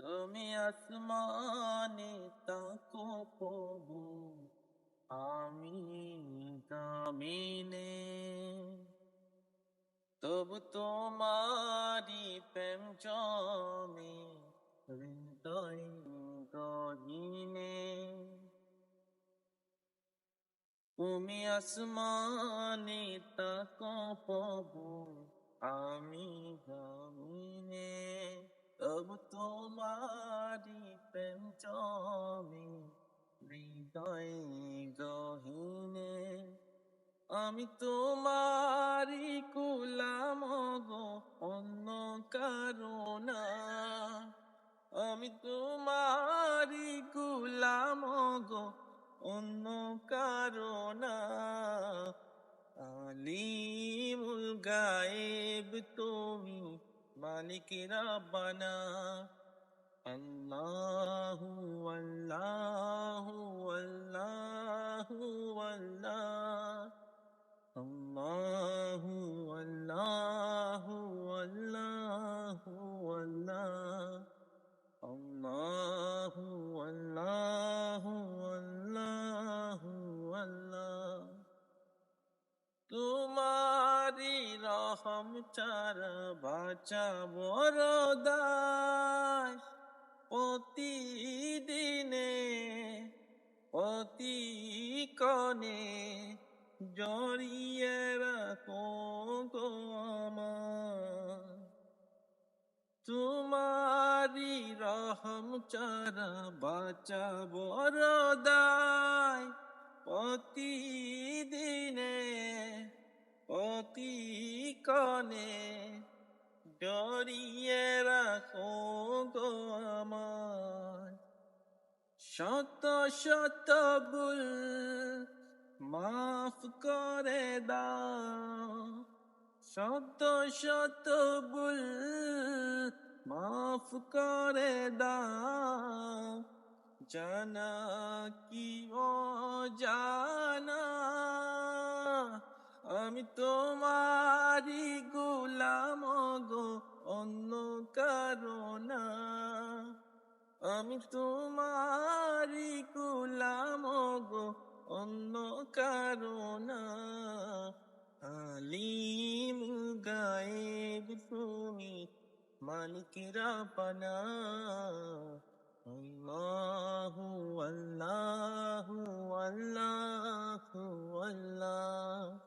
তুমি আসমানে তাকো প্রভু, আমি জমিনে। তবু তোমারি প্রেম জমে হৃদয় গহীনে। তুমি আসমানে তাকো প্রভু, আমি জমিনে। তবু তোমারি প্রেম জমে হৃদয় গহীনে। আমি তোমারি গোলাম গো, অন্য কারো না। আমি তোমারি গোলাম গো, অন্য কারো না। আলিমুল গায়েব তুমি, মালিক রাব্বানা। আল্লাহু আল্লাহু আল্লাহু আল্লাহ। আল্লাহু আল্লাহু আল্লাহু আল্লাহ। আল্লাহু আল্লাহু আল্লাহু আল্লাহ। তোমারি রহম ছাড়া বাঁচা বড় দায়। প্রতিদিনে প্রতিক্ষণে জড়িয়ে রাখো গো আমায়। তোমারি রহম ছাড়া বাঁচা বড় দায়। প্রতিদিনে প্রতিক্ষণে জড়িয়ে রাখো গো আমায়। শত শত ভুল মাফ করে দাও। শত শত ভুল মাফ করে দাও। জানা কি অজানা, আমি তোমারি গোলাম গো, অন্য কারো না। আমি তোমারি গোলাম গো, অন্য কারো না। আলিমুল গায়েব তুমি, মালিক রাব্বানা। আল্লাহু আল্লাহু আল্লাহু আল্লাহ।